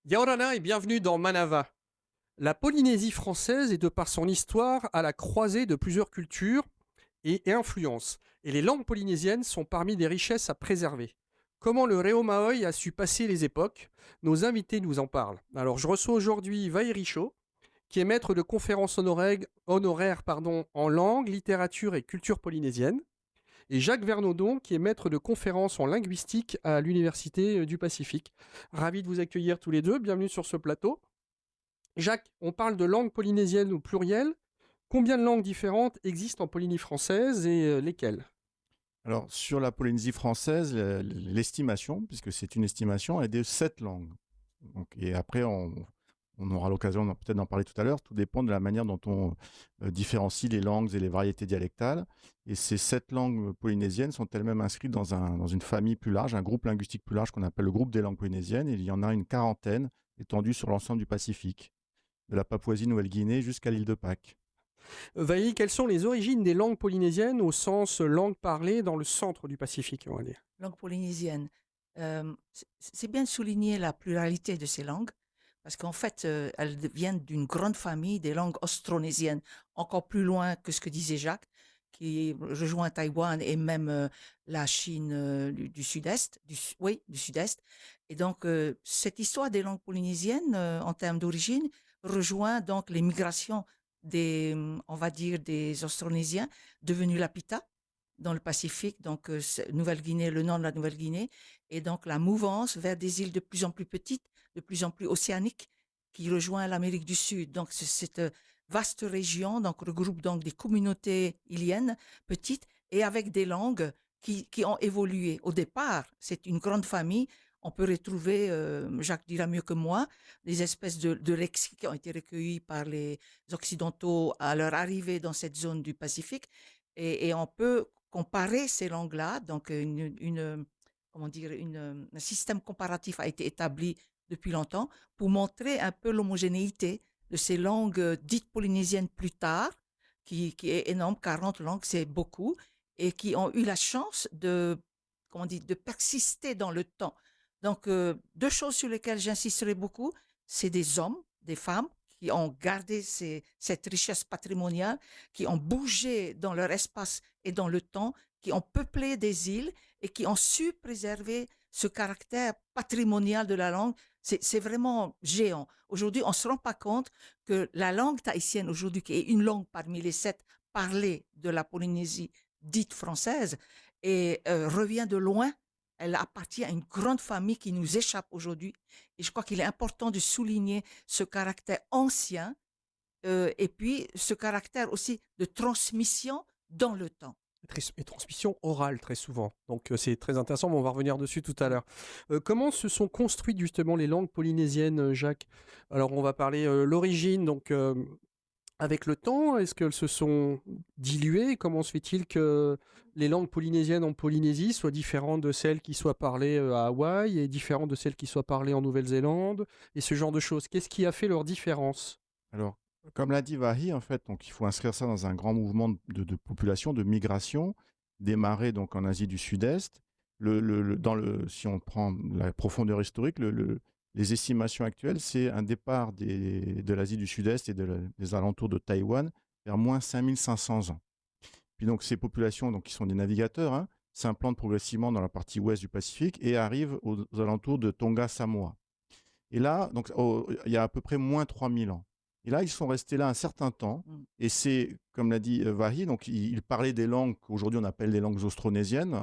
Yaorana et bienvenue dans Manava. La Polynésie française est de par son histoire à la croisée de plusieurs cultures et influences. Et les langues polynésiennes sont parmi des richesses à préserver. Comment le Reo Maoi a su passer les époques? Nos invités nous en parlent. Alors je reçois aujourd'hui Vaïri Chaud, qui est maître de conférences honoraire en langue, littérature et culture polynésienne, et Jacques Vernaudon, qui est maître de conférences en linguistique à l'Université du Pacifique. Ravi de vous accueillir tous les deux, bienvenue sur ce plateau. Jacques, on parle de langue polynésienne au pluriel. Combien de langues différentes existent en Polynésie française et lesquelles? Alors, sur la Polynésie française, l'estimation, puisque c'est une estimation, est de 7 langues. Donc, et après, on aura l'occasion peut-être d'en parler tout à l'heure. Tout dépend de la manière dont on différencie les langues et les variétés dialectales. Et ces 7 langues polynésiennes sont elles-mêmes inscrites dans une famille plus large, un groupe linguistique plus large qu'on appelle le groupe des langues polynésiennes. Et il y en a une quarantaine étendue sur l'ensemble du Pacifique, de la Papouasie-Nouvelle-Guinée jusqu'à l'île de Pâques. Vaïli, quelles sont les origines des langues polynésiennes au sens langue parlée dans le centre du Pacifique, on va dire? Langue polynésienne. C'est bien de souligner la pluralité de ces langues, parce qu'en fait, elles viennent d'une grande famille des langues austronésiennes, encore plus loin que ce que disait Jacques, qui rejoint Taïwan et même la Chine du sud-est, du sud-est. Et donc, cette histoire des langues polynésiennes, en termes d'origine, rejoint donc les migrations on va dire, des Austronésiens devenus Lapita dans le Pacifique, donc Nouvelle-Guinée, le nord de la Nouvelle-Guinée, et donc la mouvance vers des îles de plus en plus petites, de plus en plus océaniques, qui rejoint l'Amérique du Sud. Donc cette vaste région donc regroupe donc des communautés îliennes petites et avec des langues qui ont évolué. Au départ, c'est une grande famille. On peut retrouver, Jacques dira mieux que moi, des espèces de lexiques qui ont été recueillis par les Occidentaux à leur arrivée dans cette zone du Pacifique. Et on peut comparer ces langues-là. Donc, comment dire, un système comparatif a été établi depuis longtemps pour montrer un peu l'homogénéité de ces langues dites polynésiennes plus tard, qui est énorme, 40 langues, c'est beaucoup, et qui ont eu la chance de persister dans le temps. Donc, deux choses sur lesquelles j'insisterai beaucoup, c'est des hommes, des femmes, qui ont gardé cette richesse patrimoniale, qui ont bougé dans leur espace et dans le temps, qui ont peuplé des îles et qui ont su préserver ce caractère patrimonial de la langue. C'est vraiment géant. Aujourd'hui, on ne se rend pas compte que la langue tahitienne, aujourd'hui, qui est une langue parmi les 7 parlées de la Polynésie dite française, et revient de loin. Elle appartient à une grande famille qui nous échappe aujourd'hui. Et je crois qu'il est important de souligner ce caractère ancien et puis ce caractère aussi de transmission dans le temps. Et transmission orale très souvent. Donc c'est très intéressant, mais on va revenir dessus tout à l'heure. Comment se sont construites justement les langues polynésiennes, Jacques? Alors on va parler l'origine, donc avec le temps, est-ce qu'elles se sont diluées? Comment se fait-il que les langues polynésiennes en Polynésie soient différentes de celles qui soient parlées à Hawaï et différentes de celles qui soient parlées en Nouvelle-Zélande et ce genre de choses? Qu'est-ce qui a fait leur différence? Alors, comme l'a dit Vahi, en fait, donc il faut inscrire ça dans un grand mouvement de population, de migration, démarré donc en Asie du Sud-Est. Si on prend la profondeur historique, les estimations actuelles, c'est un départ de l'Asie du Sud-Est et des alentours de Taïwan vers moins 5500 ans. Puis donc ces populations donc, qui sont des navigateurs s'implantent progressivement dans la partie ouest du Pacifique et arrivent aux alentours de Tonga, Samoa. Et là, donc, il y a à peu près moins 3000 ans. Et là, ils sont restés là un certain temps. Et c'est, comme l'a dit Vahi, donc ils parlaient des langues qu'aujourd'hui on appelle les langues austronésiennes,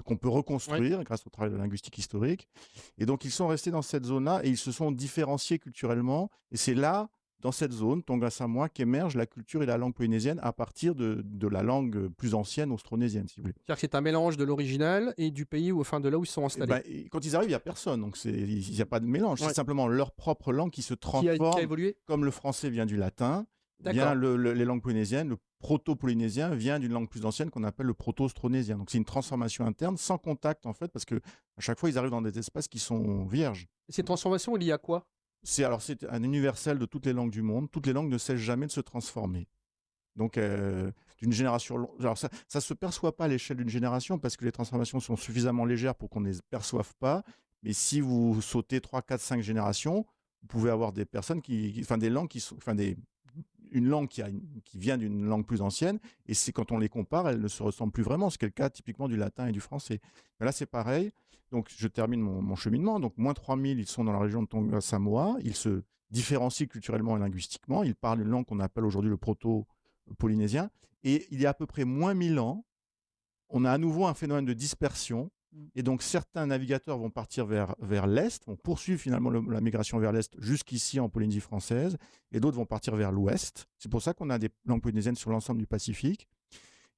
qu'on peut reconstruire grâce au travail de linguistique historique. Et donc, ils sont restés dans cette zone-là et ils se sont différenciés culturellement. Et c'est là, dans cette zone, Tonga Samoa, qu'émerge la culture et la langue polynésienne à partir de la langue plus ancienne austronésienne, si vous voulez. C'est-à-dire que c'est un mélange de l'original et du pays de là où ils sont installés. Quand ils arrivent, il n'y a personne, donc il n'y a pas de mélange. C'est simplement leur propre langue qui se transforme, qui a évolué. comme le français vient du latin. vient D'accord. les langues polynésiennes, le proto-polynésien vient d'une langue plus ancienne qu'on appelle le proto-austronésien. Donc c'est une transformation interne sans contact en fait, parce que à chaque fois ils arrivent dans des espaces qui sont vierges. Et cette transformation est liée à quoi? C'est un universel de toutes les langues du monde. Toutes les langues ne cessent jamais de se transformer. Donc, d'une génération. Alors, ça se perçoit pas à l'échelle d'une génération parce que les transformations sont suffisamment légères pour qu'on ne les perçoive pas. Mais si vous sautez 3, 4, 5 générations, vous pouvez avoir des personnes enfin, des langues qui sont. Enfin, une langue qui vient d'une langue plus ancienne, et c'est quand on les compare, elles ne se ressemblent plus vraiment. C'est le cas typiquement du latin et du français. Mais là, c'est pareil. Donc, je termine mon cheminement. Donc, moins 3000, ils sont dans la région de Tonga Samoa. Ils se différencient culturellement et linguistiquement. Ils parlent une langue qu'on appelle aujourd'hui le proto-polynésien. Et il y a à peu près moins 1000 ans, on a à nouveau un phénomène de dispersion. Et donc, certains navigateurs vont partir vers l'Est, vont poursuivre finalement la migration vers l'Est jusqu'ici en Polynésie française, et d'autres vont partir vers l'Ouest. C'est pour ça qu'on a des langues polynésiennes sur l'ensemble du Pacifique.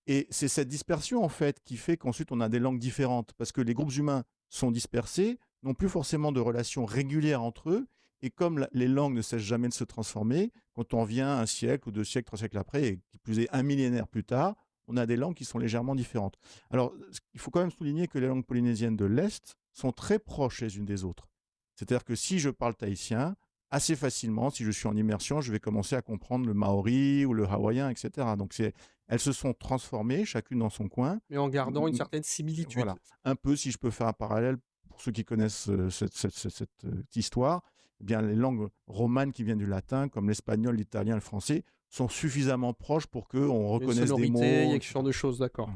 Et c'est cette dispersion, en fait, qui fait qu'ensuite on a des langues différentes, parce que les groupes humains sont dispersés, n'ont plus forcément de relations régulières entre eux, et comme les langues ne cessent jamais de se transformer, quand on vient un siècle ou 2 siècles, 3 siècles après, et qui plus est un millénaire plus tard, on a des langues qui sont légèrement différentes. Alors, il faut quand même souligner que les langues polynésiennes de l'Est sont très proches les unes des autres. C'est-à-dire que si je parle tahitien, assez facilement, si je suis en immersion, je vais commencer à comprendre le maori ou le hawaïen, etc. Donc, elles se sont transformées, chacune dans son coin. Mais en gardant une certaine similitude. Voilà. Un peu, si je peux faire un parallèle, pour ceux qui connaissent cette histoire, eh bien, les langues romanes qui viennent du latin, comme l'espagnol, l'italien, le français, sont suffisamment proches pour qu'on Il y a une reconnaisse des sonorité, il y mots, a ce genre etc. de choses, d'accord.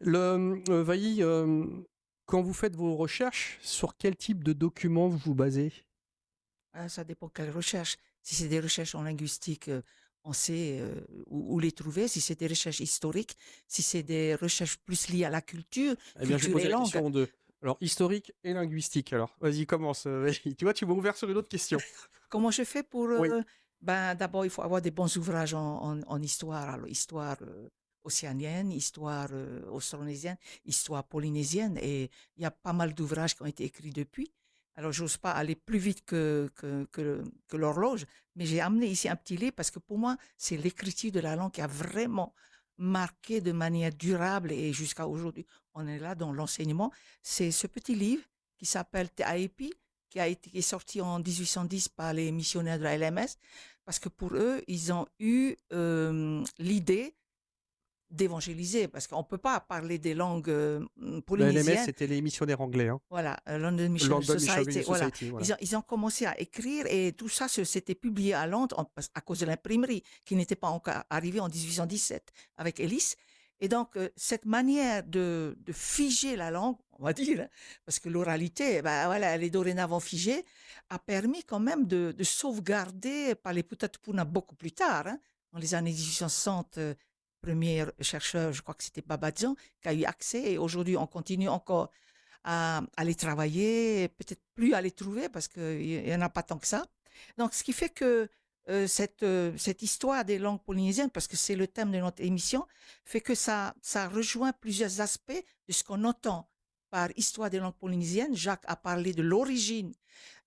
Mm. Vailly, quand vous faites vos recherches, sur quel type de documents vous vous basez? Ça dépend quelle recherche. Si c'est des recherches en linguistique, on sait où les trouver. Si c'est des recherches historiques, si c'est des recherches plus liées à la culture, Eh bien, je vais culture poser et la langue. question en deux. Alors, historique et linguistique. Alors, vas-y, commence. Vailly. Tu vois, tu m'as ouvert sur une autre question. Comment je fais pour... Oui. D'abord, il faut avoir des bons ouvrages en histoire. Alors, histoire océanienne, histoire austronésienne, histoire polynésienne. Et il y a pas mal d'ouvrages qui ont été écrits depuis. Alors, j'ose pas aller plus vite que l'horloge, mais j'ai amené ici un petit livre parce que pour moi, c'est l'écriture de la langue qui a vraiment marqué de manière durable et jusqu'à aujourd'hui, on est là dans l'enseignement. C'est ce petit livre qui s'appelle Te Aipi, qui est sorti en 1810 par les missionnaires de la LMS, parce que pour eux, ils ont eu l'idée d'évangéliser, parce qu'on ne peut pas parler des langues La LMS, polynésiennes. c'était les missionnaires anglais. Hein. Voilà, London Missionary London Missionary Society, voilà. Society. Voilà. Ils ont commencé à écrire et tout ça s'était publié à Londres à cause de l'imprimerie qui n'était pas encore arrivée en 1817 avec Ellis. Et donc, cette manière de figer la langue, on va dire, parce que l'oralité, voilà, elle est dorénavant figée, a permis quand même de sauvegarder par les Putatupuna beaucoup plus tard, hein, dans les années 1860. Premier chercheur, je crois que c'était Babadzan, qui a eu accès et aujourd'hui, on continue encore à les travailler, peut-être plus à les trouver parce qu'il n'y en a pas tant que ça. Donc, ce qui fait que cette histoire des langues polynésiennes, parce que c'est le thème de notre émission, fait que ça rejoint plusieurs aspects de ce qu'on entend par histoire des langues polynésiennes. Jacques a parlé de l'origine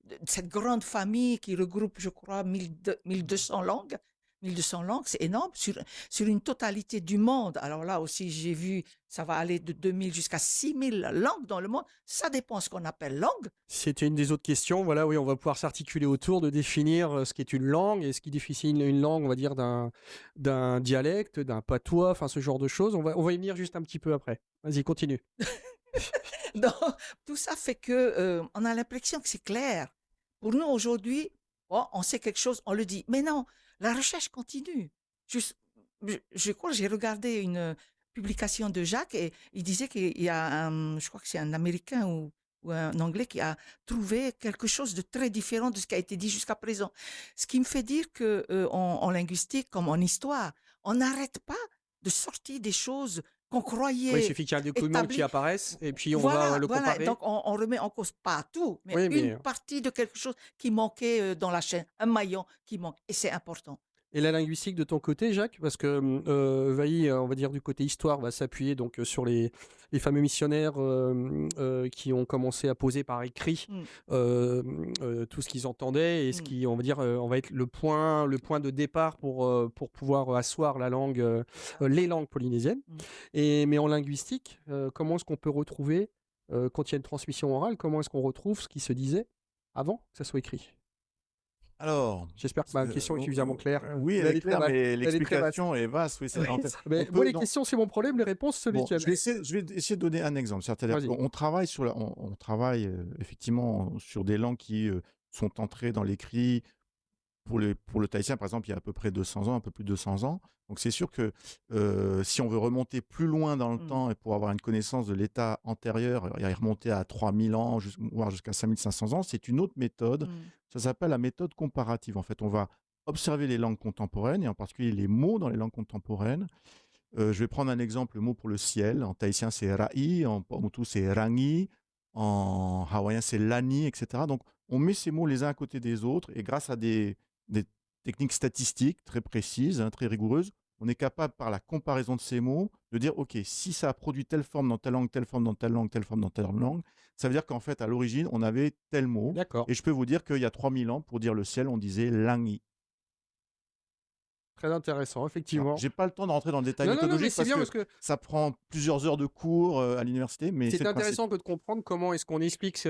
de cette grande famille qui regroupe, je crois, 1200 langues. 1200 langues, c'est énorme, sur une totalité du monde. Alors là aussi, j'ai vu, ça va aller de 2000 jusqu'à 6000 langues dans le monde. Ça dépend de ce qu'on appelle langue. C'était une des autres questions. Voilà, oui, on va pouvoir s'articuler autour de définir ce qu'est une langue et ce qui définit une langue, on va dire, d'un dialecte, d'un patois, enfin ce genre de choses. On va y venir juste un petit peu après. Vas-y, continue. Donc, tout ça fait que on a l'impression que c'est clair. Pour nous, aujourd'hui, on sait quelque chose, on le dit. Mais non, la recherche continue. Je crois que j'ai regardé une publication de Jacques et il disait qu'il y a je crois que c'est un Américain ou un Anglais qui a trouvé quelque chose de très différent de ce qui a été dit jusqu'à présent. Ce qui me fait dire que en linguistique comme en histoire, on n'arrête pas de sortir des choses qu'on Oui, il croyait suffit qu'il y ait un document qui établies. apparaisse et puis on Voilà, va le voilà. comparer. Donc, on remet en cause pas tout, mais Oui, mais une partie de quelque chose qui manquait dans la chaîne, un maillon qui manque. Et c'est important. Et la linguistique de ton côté, Jacques, parce que Vailly, on va dire du côté histoire, va s'appuyer donc sur les fameux missionnaires qui ont commencé à poser par écrit Mm. tout ce qu'ils entendaient et ce qui, on va dire, on va être le point de départ pour pouvoir asseoir la langue, les langues polynésiennes. Mais en linguistique, comment est-ce qu'on peut retrouver, quand il y a une transmission orale, comment est-ce qu'on retrouve ce qui se disait avant que ça soit écrit? Alors, J'espère que ma question est suffisamment claire. oui, elle Mais est claire, mais Elle est très vaste. l'explication est vaste. Oui, Oui, en fait, mais on moi, peut, les questions, c'est mon problème, les réponses, c'est les bon, tiennes. je vais essayer de donner un exemple. C'est-à-dire Vas-y. qu'on travaille on travaille effectivement sur des langues qui sont entrées dans l'écrit. Pour le tahitien, par exemple, il y a à peu près 200 ans, un peu plus de 200 ans. Donc c'est sûr que si on veut remonter plus loin dans le temps et pour avoir une connaissance de l'état antérieur, y remonter à 3000 ans, voire jusqu'à 5500 ans, c'est une autre méthode. Ça s'appelle la méthode comparative. En fait, on va observer les langues contemporaines, et en particulier les mots dans les langues contemporaines. Je vais prendre un exemple, le mot pour le ciel. En tahitien, c'est ra'i, en pomoutou, c'est rangi, en hawaïen, c'est lani, etc. Donc, on met ces mots les uns à côté des autres, et grâce à des techniques statistiques très précises, hein, très rigoureuses, on est capable, par la comparaison de ces mots, de dire, OK, si ça a produit telle forme dans telle langue, telle forme dans telle langue, telle forme dans telle langue, ça veut dire qu'en fait, à l'origine, on avait tel mot. D'accord. Et je peux vous dire qu'il y a 3000 ans, pour dire le ciel, on disait langi. Très intéressant, Alors, effectivement. j'ai pas le temps de rentrer dans le détail Non, mais méthodologique c'est bien parce parce que ça prend plusieurs heures de cours à l'université, mais c'est c'est le principe. intéressant que de comprendre comment est-ce qu'on explique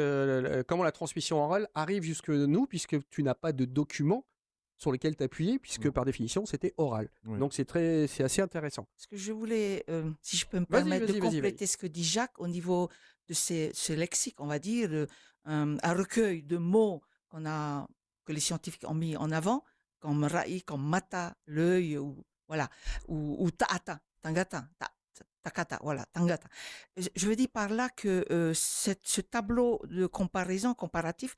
comment la transmission orale arrive jusque nous, puisque tu n'as pas de documents sur lesquels t'appuyer, puisque Non. par définition, c'était oral. Oui. Donc c'est assez intéressant. Ce que je voulais, si je peux me Vas-y, permettre de vas-y, vas-y, vas-y. compléter ce que dit Jacques au niveau de ce lexique, on va dire, un recueil de mots que les scientifiques ont mis en avant, comme ra'i, comme mata, l'œil, ou voilà, ou ta'ata, tangata, takata, voilà, tangata. Je veux dire par là que ce tableau de comparaison comparatif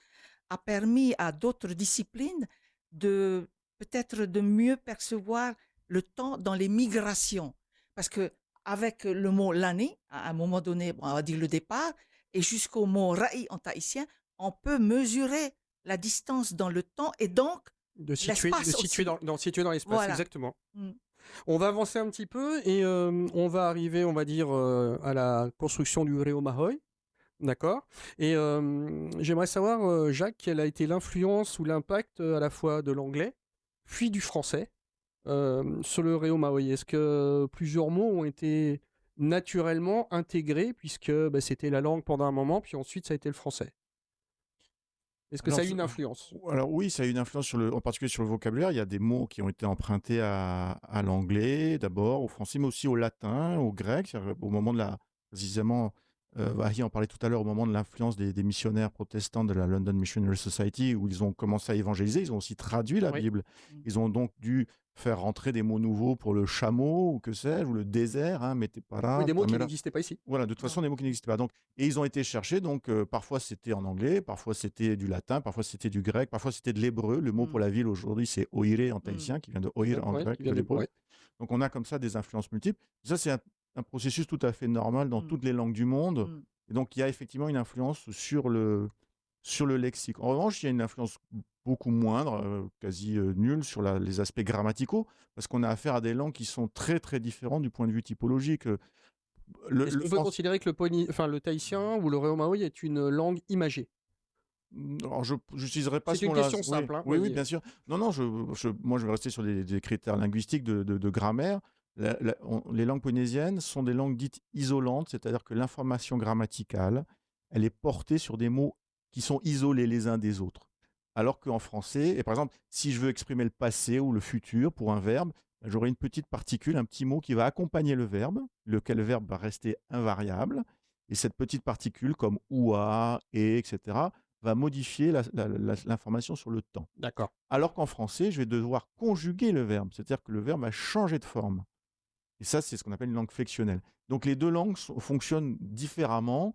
a permis à d'autres disciplines de peut-être de mieux percevoir le temps dans les migrations. Parce que avec le mot l'année, à un moment donné, on va dire le départ, et jusqu'au mot ra'i en tahitien, on peut mesurer la distance dans le temps et donc De l'espace situer aussi. situer dans l'espace, Voilà. exactement. Mm. On va avancer un petit peu et on va arriver, on va dire, à la construction du Reo Mahoy. D'accord. Et j'aimerais savoir, Jacques, quelle a été l'influence ou l'impact à la fois de l'anglais, puis du français, sur le Reo Mahoy. Est-ce que plusieurs mots ont été naturellement intégrés, puisque bah, c'était la langue pendant un moment, puis ensuite ça a été le français? Est-ce que ça a eu une influence? Alors oui, ça a eu une influence en particulier sur le vocabulaire. Il y a des mots qui ont été empruntés à l'anglais d'abord, au français, mais aussi au latin, au grec. Au moment de précisément, Vahi en parlait tout à l'heure, au moment de l'influence des missionnaires protestants de la London Missionary Society, où ils ont commencé à évangéliser, ils ont aussi traduit la Oui. Bible. Ils ont donc dû faire rentrer des mots nouveaux pour le chameau, ou que sais-je, ou le désert, hein, Oui, des mots qui Tamera. n'existaient pas ici. Voilà, de toute façon, des mots qui n'existaient pas. Donc, et ils ont été cherchés, donc parfois c'était en anglais, parfois c'était du latin, parfois c'était du grec, parfois c'était de l'hébreu. Le mot pour la ville aujourd'hui, c'est oire en tahitien, qui vient de oir en Ouais, grec, qui vient de l'hébreu. ouais. Donc on a comme ça des influences multiples. Ça, c'est un processus tout à fait normal dans toutes les langues du monde. Et donc, il y a effectivement une influence sur le lexique. En revanche, il y a une influence beaucoup moindre, quasi nulle, sur les aspects grammaticaux, parce qu'on a affaire à des langues qui sont très, très différentes du point de vue typologique. Est-ce qu'on peut considérer que le tahitien ou le Reo Mahoy est une langue imagée? Alors, je n'utiliserai pas C'est ce une mot-là. question simple, hein, Oui, vas-y. bien sûr. Non, moi, je vais rester sur des critères linguistiques de grammaire. Les langues polynésiennes sont des langues dites isolantes, c'est-à-dire que l'information grammaticale, elle est portée sur des mots qui sont isolés les uns des autres. Alors qu'en français, et par exemple, si je veux exprimer le passé ou le futur pour un verbe, j'aurai une petite particule, un petit mot qui va accompagner le verbe, lequel verbe va rester invariable. Et cette petite particule, comme oua, et, etc., va modifier l'information sur le temps. D'accord. Alors qu'en français, je vais devoir conjuguer le verbe, c'est-à-dire que le verbe va changer de forme. Et ça, c'est ce qu'on appelle une langue flexionnelle. Donc les deux langues fonctionnent différemment.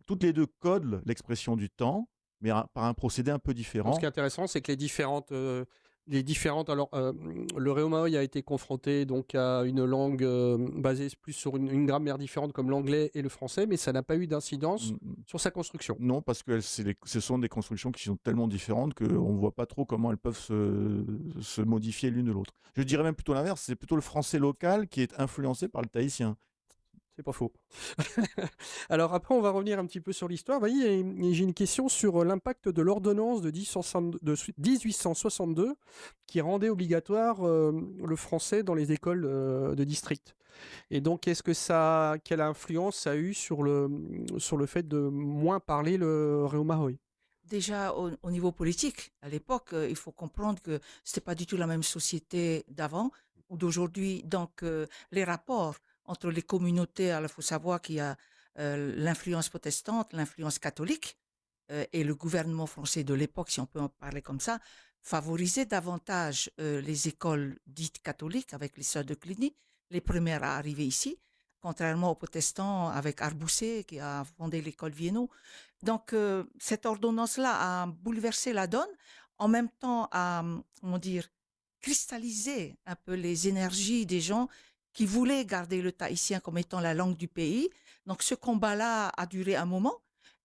Toutes les deux codent l'expression du temps, mais par un procédé un peu différent. Donc, ce qui est intéressant, c'est que les différentes les différentes. Alors, le Réomaoi a été confronté donc à une langue basée plus sur une grammaire différente comme l'anglais et le français, mais ça n'a pas eu d'incidence Mm, sur sa construction. non, parce que ce sont des constructions qui sont tellement différentes qu'on ne voit pas trop comment elles peuvent se modifier l'une de l'autre. Je dirais même plutôt l'inverse, c'est plutôt le français local qui est influencé par le tahitien. C'est pas faux. Alors après, on va revenir un petit peu sur l'histoire. Vous voyez, et j'ai une question sur l'impact de l'ordonnance de 1862 qui rendait obligatoire le français dans les écoles de district. Et donc, quelle influence ça a eu sur le fait de moins parler le Réomahoy? Déjà, au niveau politique, à l'époque, il faut comprendre que c'était pas du tout la même société d'avant ou d'aujourd'hui. Donc, les rapports entre les communautés, alors il faut savoir qu'il y a l'influence protestante, l'influence catholique, et le gouvernement français de l'époque, si on peut en parler comme ça, favorisait davantage les écoles dites catholiques avec les sœurs de Cluny, les premières à arriver ici, contrairement aux protestants avec Arbousset qui a fondé l'école Vienno. Donc, cette ordonnance-là a bouleversé la donne, en même temps a, comment dire, cristallisé un peu les énergies des gens qui voulaient garder le tahitien comme étant la langue du pays. Donc, ce combat-là a duré un moment.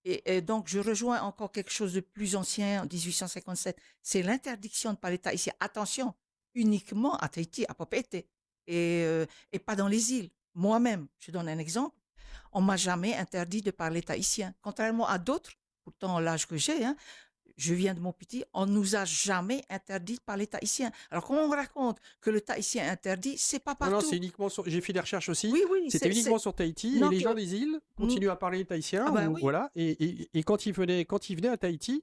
Et donc, je rejoins encore quelque chose de plus ancien, en 1857. C'est l'interdiction de parler tahitien. Attention, uniquement à Tahiti, à Papeete, et pas dans les îles. Moi-même, je donne un exemple, on m'a jamais interdit de parler tahitien. Contrairement à d'autres, pourtant l'âge que j'ai, hein, je viens de mon petit, on nous a jamais interdit de parler tahitien. Alors quand on me raconte que le tahitien est interdit, c'est pas Non, non, c'est partout. uniquement sur. J'ai fait des recherches aussi. Oui, oui, C'était uniquement sur Tahiti et non, les gens des îles mm, continuent à parler tahitien ah ben ou oui, voilà. Et quand ils venaient à Tahiti,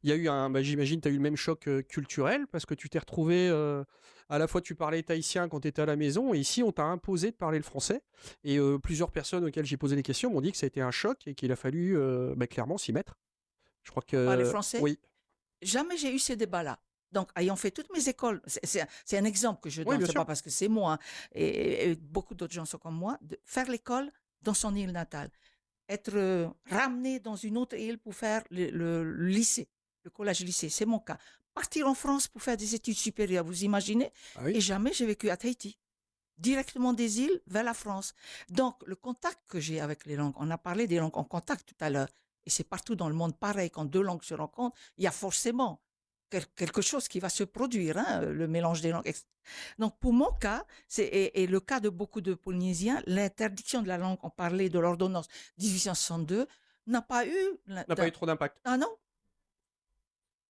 il y a eu j'imagine, tu as eu le même choc culturel parce que tu t'es retrouvé à la fois tu parlais tahitien quand tu étais à la maison et ici on t'a imposé de parler le français. Et plusieurs personnes auxquelles j'ai posé des questions m'ont dit que ça a été un choc et qu'il a fallu clairement s'y mettre. Je crois parler que français. oui, Jamais j'ai eu ces débats-là. Donc, ayant fait toutes mes écoles, c'est un exemple que je oui, donne, bien c'est sûr. pas parce que c'est moi, hein, et beaucoup d'autres gens sont comme moi, de faire l'école dans son île natale, être ramené dans une autre île pour faire le lycée, le collège-lycée, c'est mon cas. Partir en France pour faire des études supérieures, vous imaginez? Ah oui. Et jamais j'ai vécu à Tahiti, directement des îles vers la France. Donc, le contact que j'ai avec les langues, on a parlé des langues en contact tout à l'heure, et c'est partout dans le monde pareil, quand deux langues se rencontrent, il y a forcément quelque chose qui va se produire, hein, le mélange des langues. Donc, pour mon cas, et le cas de beaucoup de Polynésiens, l'interdiction de la langue, on parlait de l'ordonnance 1862, n'a pas eu. N'a pas eu trop d'impact. Ah non?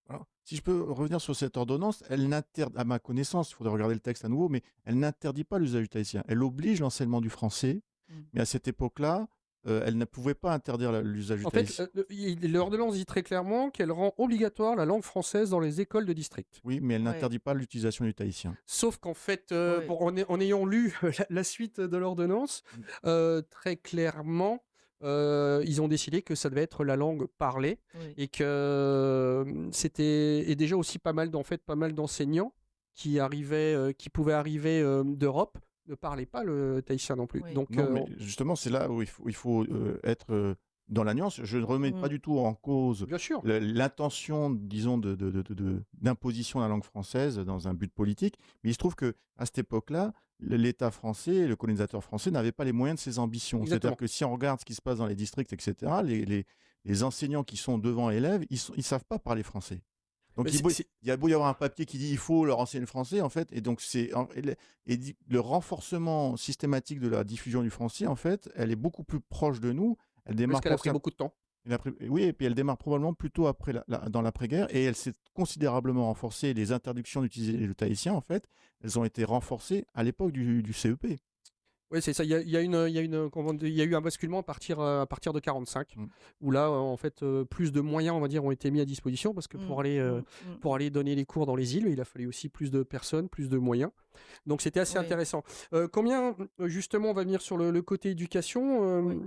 Alors, si je peux revenir sur cette ordonnance, elle n'interdit, à ma connaissance, il faudrait regarder le texte à nouveau, mais elle n'interdit pas l'usage du tahitien. Elle oblige l'enseignement du français, Mm. mais à cette époque-là, elle ne pouvait pas interdire l'usage du En fait, tahitien. l'ordonnance dit très clairement qu'elle rend obligatoire la langue française dans les écoles de district. Oui, mais elle Ouais, n'interdit pas l'utilisation du tahitien. Sauf qu'en fait, ouais, en ayant lu la suite de l'ordonnance, Mm. très clairement, ils ont décidé que ça devait être la langue parlée oui, et que c'était et déjà aussi pas mal d'enseignants qui pouvaient arriver d'Europe ne parlaient pas le tahitien non plus. oui. Donc, Non, mais justement, c'est là où il faut être dans la nuance. Je ne remets pas Mm. du tout en cause bien sûr. l'intention, disons, d'imposition de la langue française dans un but politique. Mais il se trouve que à cette époque-là, l'État français, le colonisateur français n'avait pas les moyens de ses ambitions. C'est-à-dire Exactement. que si on regarde ce qui se passe dans les districts, etc., les enseignants qui sont devant élèves, ils ne savent pas parler français. Mais Donc il y a beau y avoir un papier qui dit il faut leur enseigner le français, en fait, et donc le renforcement systématique de la diffusion du français, en fait, elle est beaucoup plus proche de nous. Elle parce démarre qu'elle a pris beaucoup de temps. oui, et puis elle démarre probablement plutôt après dans l'après-guerre, et elle s'est considérablement renforcée. Les interdictions d'utiliser le tahitien, en fait, elles ont été renforcées à l'époque du CEP. Oui, c'est ça. Il y a eu un basculement à partir de 45, Mm. où là, en fait, plus de moyens, on va dire, ont été mis à disposition parce que Mm, mm, mm, pour aller donner les cours dans les îles, il a fallu aussi plus de personnes, plus de moyens. Donc, c'était assez oui, intéressant. Justement, on va venir sur le côté éducation. oui.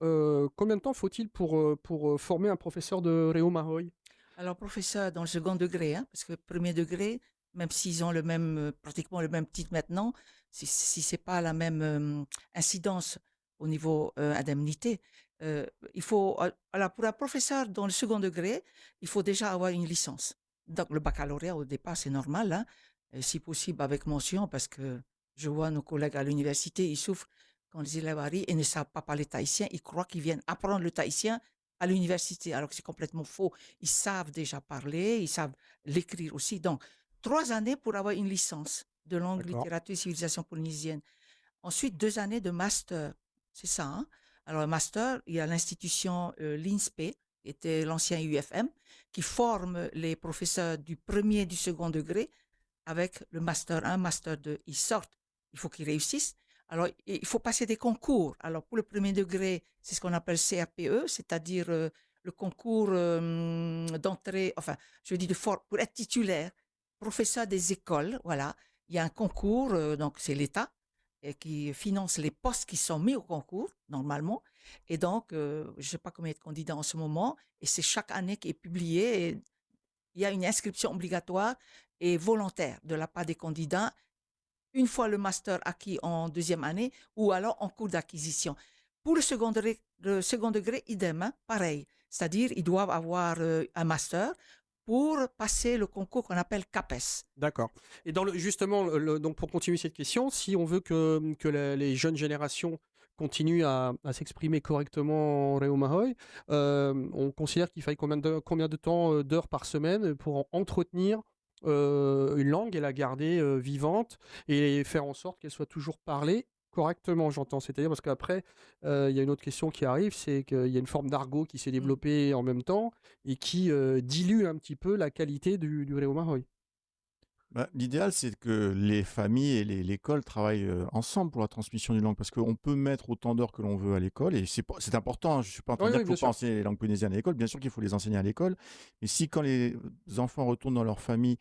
Combien de temps faut-il pour former un professeur de Réo Mahoy? Alors, professeur dans le second degré, hein, parce que premier degré, même s'ils ont le même, pratiquement le même titre maintenant, si c'est pas la même incidence au niveau indemnité, euh, il faut, alors pour un professeur dans le second degré, il faut déjà avoir une licence. Donc, le baccalauréat, au départ, c'est normal, hein, et si possible avec mention, parce que je vois nos collègues à l'université, ils souffrent quand les élèves arrivent et ne savent pas parler tahitien. Ils croient qu'ils viennent apprendre le tahitien à l'université, alors que c'est complètement faux. Ils savent déjà parler, ils savent l'écrire aussi. Donc, 3 années pour avoir une licence de langue, D'accord. littérature et civilisation polynésienne. Ensuite, 2 années de master. C'est ça, hein? Alors, le master, il y a l'institution l'INSPE, qui était l'ancien UFM, qui forme les professeurs du premier et du second degré avec le master 1, master 2. Ils sortent, il faut qu'ils réussissent. Alors, il faut passer des concours. Alors, pour le premier degré, c'est ce qu'on appelle CRPE, c'est-à-dire le concours d'entrée, enfin, je dis pour être titulaire, professeur des écoles, voilà. Il y a un concours, donc c'est l'État qui finance les postes qui sont mis au concours, normalement. Et donc, je ne sais pas combien de candidats en ce moment, et c'est chaque année qui est publié. Et il y a une inscription obligatoire et volontaire de la part des candidats, une fois le master acquis en deuxième année ou alors en cours d'acquisition. Pour le second degré, idem, hein, pareil. C'est-à-dire, ils doivent avoir un master pour passer le concours qu'on appelle CAPES. D'accord. Et justement, donc pour continuer cette question, si on veut que les jeunes générations continuent à s'exprimer correctement en Reo Mahoy, on considère qu'il faille combien de temps, d'heures par semaine pour entretenir une langue et la garder vivante et faire en sorte qu'elle soit toujours parlée correctement, j'entends. C'est-à-dire parce qu'après, il y a une autre question qui arrive, c'est qu'il y a une forme d'argot qui s'est Mm. développée en même temps et qui dilue un petit peu la qualité du Reo Mahoy. Bah, l'idéal, c'est que les familles et l'école travaillent ensemble pour la transmission d'une langue, parce qu'on peut mettre autant d'heures que l'on veut à l'école, et c'est important, hein, je ne suis pas en train Oui, de dire oui, qu'il ne bien faut pas sûr. enseigner les langues polynésiennes à l'école, bien sûr qu'il faut les enseigner à l'école, mais si quand les enfants retournent dans leur famille,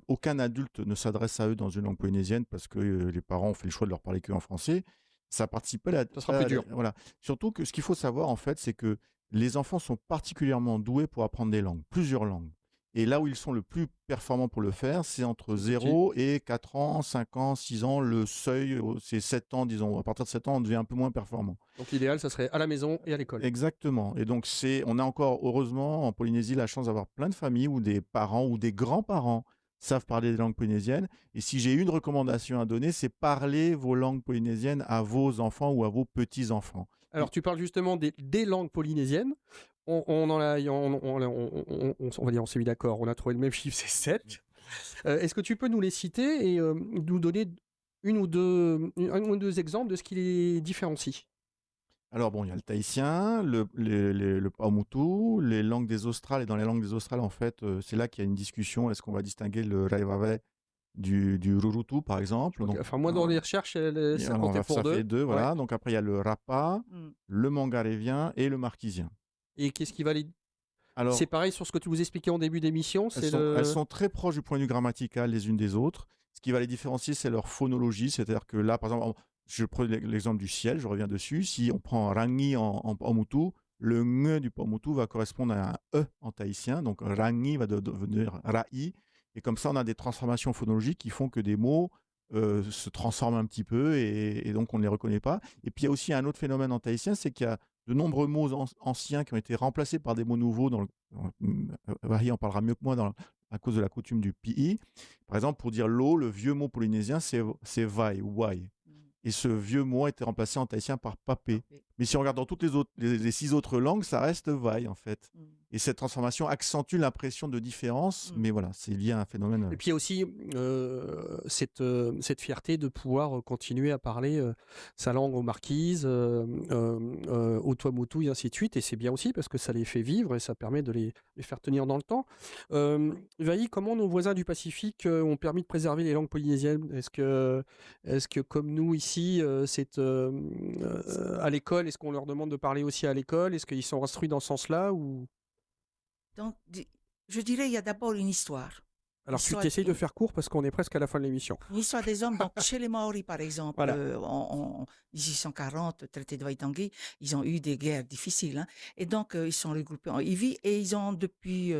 aucun adulte ne s'adresse à eux dans une langue polynésienne parce que les parents ont fait le choix de leur parler qu'en français, ça participe Ça sera plus dur. voilà. Surtout que ce qu'il faut savoir, en fait, c'est que les enfants sont particulièrement doués pour apprendre des langues, plusieurs langues. Et là où ils sont le plus performants pour le faire, c'est entre C'est tout petit. 0 et 4 ans, 5 ans, 6 ans. Le seuil, c'est 7 ans, disons. À partir de 7 ans, on devient un peu moins performant. Donc l'idéal, ça serait à la maison et à l'école. Exactement. Et donc, on a encore, heureusement, en Polynésie, la chance d'avoir plein de familles où des parents ou des grands-parents savent parler des langues polynésiennes. Et si j'ai une recommandation à donner, c'est parler vos langues polynésiennes à vos enfants ou à vos petits-enfants. Alors, tu parles justement des langues polynésiennes. On va dire, on s'est mis d'accord, on a trouvé le même chiffre, c'est 7. Est-ce que tu peux nous les citer et nous donner un ou deux exemples de ce qui les différencie? Alors bon, il y a le tahitien, le paumotu, les langues des Australes. Et dans les langues des Australes, en fait, c'est là qu'il y a une discussion. Est-ce qu'on va distinguer le raivave du rurutu, par exemple? Donc, Enfin, moi, dans les recherches, ça comptait pour ça fait 2. deux, Ouais. voilà. Donc après, il y a le rapa, Mm. le mangarévien et le marquisien. Et qu'est-ce qui va les... Alors, C'est pareil sur ce que tu vous expliquais en début d'émission. elles sont très proches du point de vue grammatical les unes des autres. Ce qui va les différencier, c'est leur phonologie. C'est-à-dire que là, par exemple, je prends l'exemple du ciel, je reviens dessus. Si on prend rangi en paumotu, le ng du paumotu va correspondre à un e en tahitien. Donc rangi va devenir rai. Et comme ça, on a des transformations phonologiques qui font que des mots se transforment un petit peu et donc on ne les reconnaît pas. Et puis il y a aussi un autre phénomène en tahitien, c'est qu'il y a de nombreux mots anciens qui ont été remplacés par des mots nouveaux. Vahi en parlera mieux que moi à cause de la coutume du pi. Par exemple, pour dire l'eau, le vieux mot polynésien, c'est vai ou wai. Et ce vieux mot a été remplacé en tahitien par papé. Parfait. Mais si on regarde dans toutes les 6 autres langues, ça reste vai en fait. Mm. Et cette transformation accentue l'impression de différence, mais voilà, c'est lié à un phénomène. Et puis il y a aussi cette fierté de pouvoir continuer à parler sa langue aux marquises, au Tuamotu et ainsi de suite. Et c'est bien aussi parce que ça les fait vivre et ça permet de les faire tenir dans le temps. Vahi, comment nos voisins du Pacifique ont permis de préserver les langues polynésiennes? Est-ce que comme nous ici, c'est à l'école, est-ce qu'on leur demande de parler aussi à l'école? Est-ce qu'ils sont instruits dans ce sens-là ou... Donc, je dirais il y a d'abord une histoire. Alors, tu L'histoire- t'essayes de faire court parce qu'on est presque à la fin de l'émission. Une histoire des hommes. Donc, chez les Maoris, par exemple, Voilà. en 1840, traité de Waitangi, ils ont eu des guerres difficiles, hein. Et donc, ils sont regroupés en IVI et ils ont, depuis,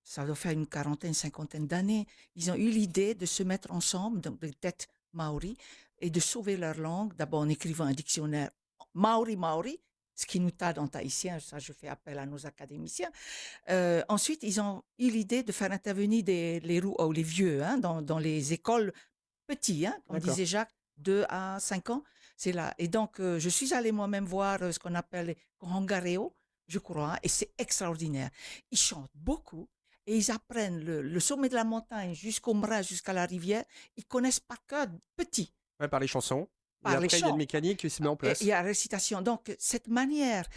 ça doit faire une quarantaine, cinquantaine d'années, ils ont eu l'idée de se mettre ensemble, donc des têtes Maoris, et de sauver leur langue, d'abord en écrivant un dictionnaire Maori-Maori, ce qui nous tarde en tahitien, ça je fais appel à nos académiciens. Ensuite, ils ont eu l'idée de faire intervenir les ou les vieux hein, dans les écoles petits, hein, comme D'accord. disait Jacques, 2 à 5 ans, c'est là. Et donc, je suis allée moi-même voir ce qu'on appelle les Kongareo, je crois, hein, et c'est extraordinaire. Ils chantent beaucoup et ils apprennent le sommet de la montagne jusqu'au Mra, jusqu'à la rivière. Ils connaissent par cœur petit, Ouais, par les chansons. Et par les après, il y a une chants. mécanique qui se met en Et il y place. a la récitation. Donc, cette manière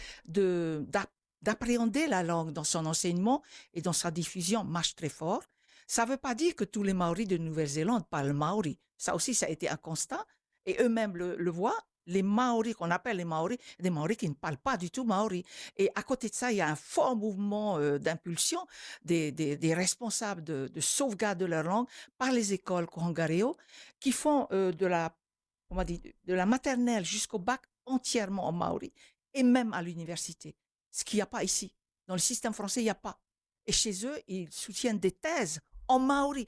d'appréhender la langue dans son enseignement et dans sa diffusion marche très fort. Ça ne veut pas dire que tous les Maoris de Nouvelle-Zélande parlent maori. Ça aussi, ça a été un constat. Et eux-mêmes le voient. Les Maoris, qu'on appelle les Maoris, des Maoris qui ne parlent pas du tout maori. Et à côté de ça, il y a un fort mouvement d'impulsion des responsables de sauvegarde de leur langue par les écoles Kohangareo qui font on m'a dit, de la maternelle jusqu'au bac entièrement en maori et même à l'université. Ce qu'il n'y a pas ici. Dans le système français, il n'y a pas. Et chez eux, ils soutiennent des thèses en maori.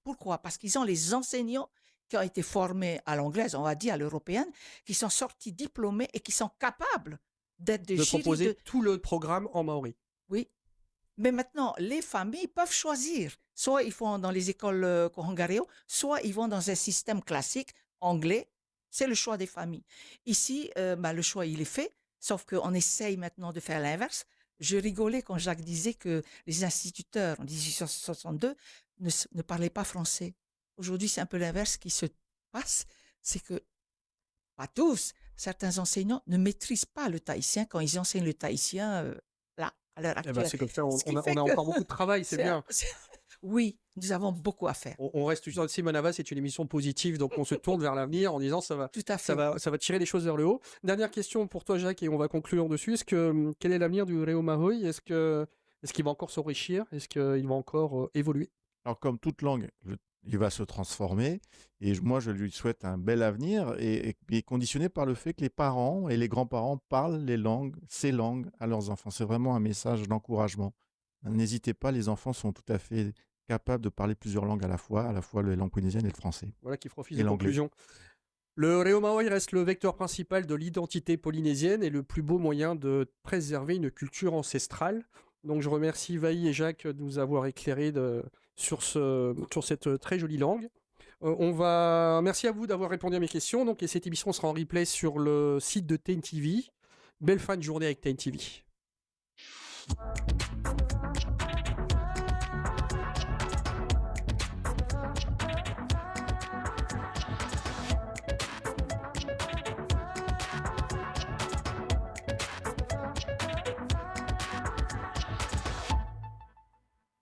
Pourquoi? Parce qu'ils ont les enseignants qui ont été formés à l'anglaise, on va dire à l'européenne, qui sont sortis diplômés et qui sont capables d'être des De jurys proposer tout le programme en maori. Oui. Mais maintenant, les familles peuvent choisir. Soit ils vont dans les écoles Kohangareo, soit ils vont dans un système classique anglais. C'est le choix des familles. Ici, le choix, il est fait, sauf qu'on essaye maintenant de faire l'inverse. Je rigolais quand Jacques disait que les instituteurs, en 1862, ne parlaient pas français. Aujourd'hui, c'est un peu l'inverse qui se passe. C'est que, pas tous, certains enseignants ne maîtrisent pas le tahitien quand ils enseignent le tahitien là, à l'heure Eh ben, actuelle. c'est comme ça, Ce qui on fait a que encore beaucoup de travail, c'est bien. Oui, nous avons beaucoup à faire. On reste toujours ici, Manava, c'est une émission positive, donc on se tourne vers l'avenir en disant Tout à fait. ça va tirer les choses vers le haut. Dernière question pour toi, Jacques, et on va conclure dessus. Quel est l'avenir du Reo Mahoy? Est-ce qu'il va encore s'enrichir? Est-ce qu'il va encore évoluer? Alors, comme toute langue, il va se transformer. Et moi, je lui souhaite un bel avenir et conditionné par le fait que les parents et les grands-parents parlent ces langues à leurs enfants. C'est vraiment un message d'encouragement. N'hésitez pas, les enfants sont tout à fait capables de parler plusieurs langues à la fois les langues polynésiennes et le français. Voilà qui fera office Et de l'anglais. conclusion. Le Reo Mahoy reste le vecteur principal de l'identité polynésienne et le plus beau moyen de préserver une culture ancestrale. Donc je remercie Vaï et Jacques de nous avoir éclairés sur cette très jolie langue. Merci à vous d'avoir répondu à mes questions. Donc, et cette émission sera en replay sur le site de TNTV. Belle fin de journée avec TNTV.